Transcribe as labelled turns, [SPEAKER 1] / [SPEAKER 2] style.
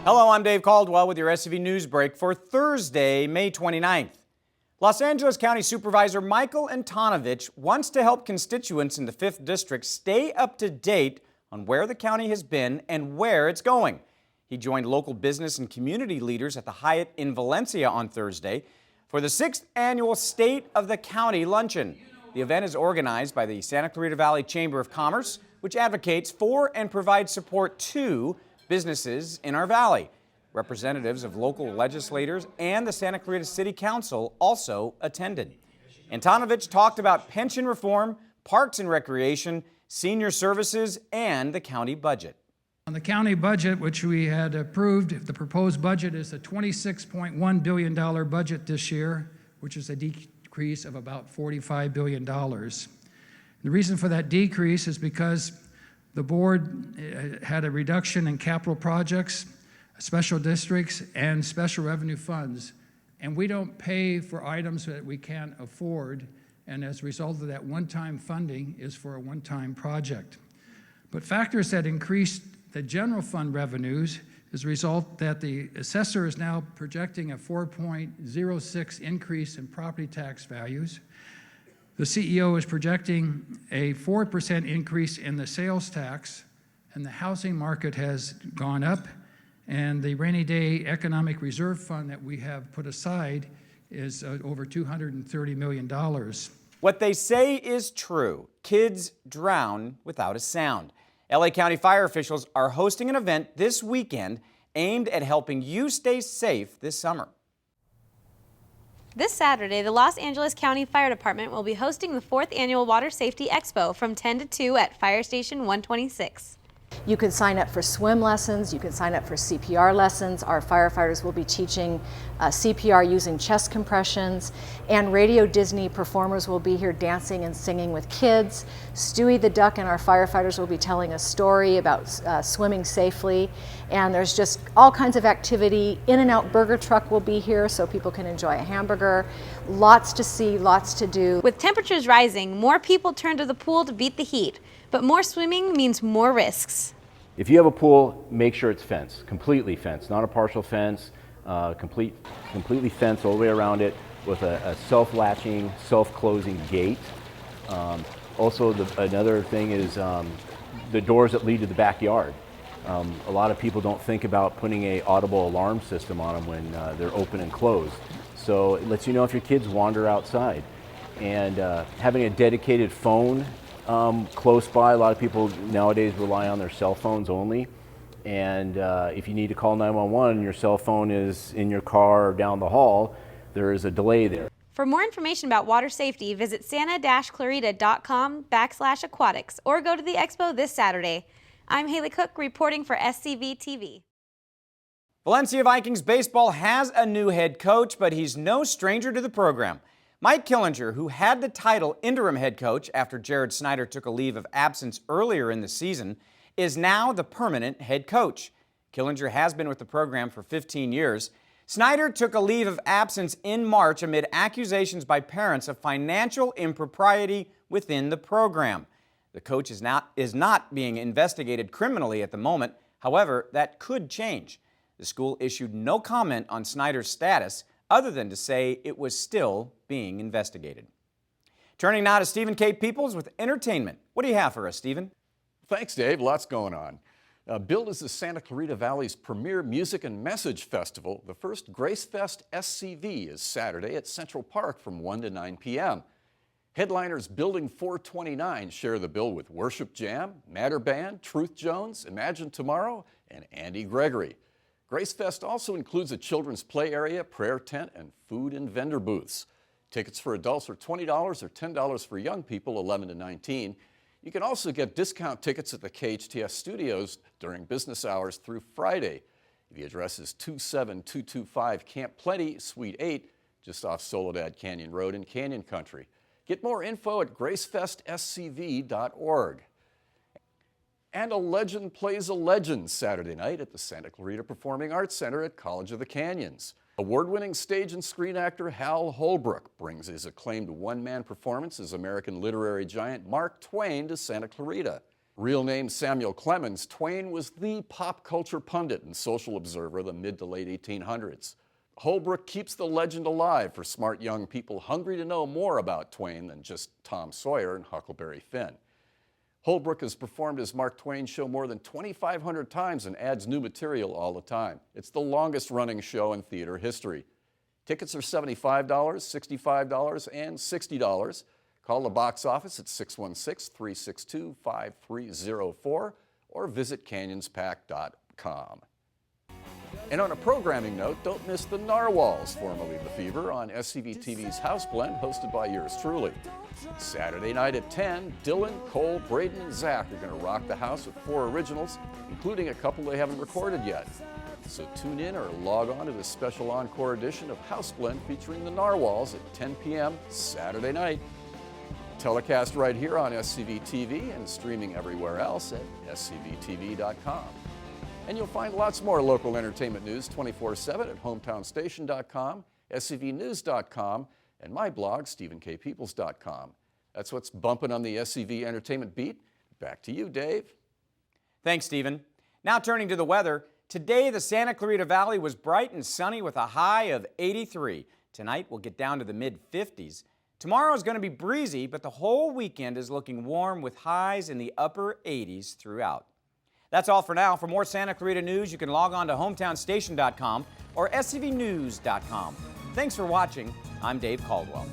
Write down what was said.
[SPEAKER 1] Hello, I'm Dave Caldwell with your SCV NewsBreak for Thursday, May 29th. Los Angeles County Supervisor Michael Antonovich wants to help constituents in the 5th District stay up to date on where the county has been and where it's going. He joined local business and community leaders at the Hyatt in Valencia on Thursday for the 6th annual State of the County Luncheon. The event is organized by the Santa Clarita Valley Chamber of Commerce, which advocates for and provides support to businesses in our valley. Representatives of local legislators and the Santa Clarita City Council also attended. Antonovich talked about pension reform, parks and recreation, senior services, and the county budget.
[SPEAKER 2] On the county budget, which we had approved, the proposed budget is a $26.1 billion budget this year, which is a decrease of about $45 billion. The reason for that decrease is because the board had a reduction in capital projects, special districts, and special revenue funds. And we don't pay for items that we can't afford, and as a result of that, one-time funding is for a one-time project. But factors that increased the general fund revenues is a result that the assessor is now projecting a 4.06 increase in property tax values. The CEO is projecting a 4% increase in the sales tax, and the housing market has gone up, and the rainy day economic reserve fund that we have put aside is over $230 million.
[SPEAKER 1] What they say is true. Kids drown without a sound. LA County fire officials are hosting an event this weekend aimed at helping you stay safe this summer.
[SPEAKER 3] This Saturday, the Los Angeles County Fire Department will be hosting the 4th Annual Water Safety Expo from 10 to 2 at Fire Station 126.
[SPEAKER 4] You can sign up for swim lessons, you can sign up for CPR lessons. Our firefighters will be teaching CPR using chest compressions, and Radio Disney performers will be here dancing and singing with kids. Stewie the Duck and our firefighters will be telling a story about swimming safely, and there's just all kinds of activity. In-N-Out Burger Truck will be here so people can enjoy a hamburger. Lots to see, lots to do.
[SPEAKER 3] With temperatures rising, more people turn to the pool to beat the heat. But more swimming means more risks.
[SPEAKER 5] If you have a pool, make sure it's fenced, completely fenced, not a partial fence, completely fenced all the way around it with a self-latching, self-closing gate. Also, another thing is the doors that lead to the backyard. A lot of people don't think about putting an audible alarm system on them when they're open and closed. So it lets you know if your kids wander outside. And having a dedicated phone close by. A lot of people nowadays rely on their cell phones only, and if you need to call 911 and your cell phone is in your car or down the hall, there is a delay there.
[SPEAKER 3] For more information about water safety, visit santa-clarita.com/aquatics or go to the Expo this Saturday. I'm Haley Cook reporting for SCV TV.
[SPEAKER 1] Valencia Vikings baseball has a new head coach, but he's no stranger to the program. Mike Killinger, who had the title interim head coach after Jared Snyder took a leave of absence earlier in the season, is now the permanent head coach. Killinger has been with the program for 15 years. Snyder took a leave of absence in March amid accusations by parents of financial impropriety within the program. The coach is not being investigated criminally at the moment. However, that could change. The school issued no comment on Snyder's status, other than to say it was still being investigated. Turning now to Stephen K. Peoples with entertainment. What do you have for us, Stephen?
[SPEAKER 6] Thanks, Dave. Lots going on. Billed as the Santa Clarita Valley's premier music and message festival, the first Gracefest SCV is Saturday at Central Park from 1 to 9 p.m. Headliners Building 429 share the bill with Worship Jam, Matter Band, Truth Jones, Imagine Tomorrow, and Andy Gregory. Gracefest also includes a children's play area, prayer tent, and food and vendor booths. Tickets for adults are $20 or $10 for young people 11 to 19. You can also get discount tickets at the KHTS studios during business hours through Friday. The address is 27225 Camp Plenty, Suite 8, just off Soledad Canyon Road in Canyon Country. Get more info at gracefestscv.org. And a legend plays a legend Saturday night at the Santa Clarita Performing Arts Center at College of the Canyons. Award-winning stage and screen actor Hal Holbrook brings his acclaimed one-man performance as American literary giant Mark Twain to Santa Clarita. Real name Samuel Clemens, Twain was the pop culture pundit and social observer of the mid to late 1800s. Holbrook keeps the legend alive for smart young people hungry to know more about Twain than just Tom Sawyer and Huckleberry Finn. Holbrook has performed his Mark Twain show more than 2,500 times and adds new material all the time. It's the longest running show in theater history. Tickets are $75, $65, and $60. Call the box office at 616-362-5304 or visit canyonspack.com. And on a programming note, don't miss the Narwhals, formerly The Fever, on SCVTV's House Blend, hosted by yours truly. Saturday night at 10, Dylan, Cole, Braden, and Zach are going to rock the house with 4 originals, including a couple they haven't recorded yet. So tune in or log on to the special encore edition of House Blend featuring the Narwhals at 10 p.m. Saturday night. Telecast right here on SCV TV and streaming everywhere else at scvtv.com. And you'll find lots more local entertainment news 24/7 at hometownstation.com, scvnews.com, and my blog, stephenkpeoples.com. That's what's bumping on the SCV Entertainment Beat. Back to you, Dave.
[SPEAKER 1] Thanks, Stephen. Now turning to the weather. Today, the Santa Clarita Valley was bright and sunny with a high of 83. Tonight, we'll get down to the mid-50s. Tomorrow is going to be breezy, but the whole weekend is looking warm with highs in the upper 80s throughout. That's all for now. For more Santa Clarita news, you can log on to hometownstation.com or scvnews.com. Thanks for watching. I'm Dave Caldwell.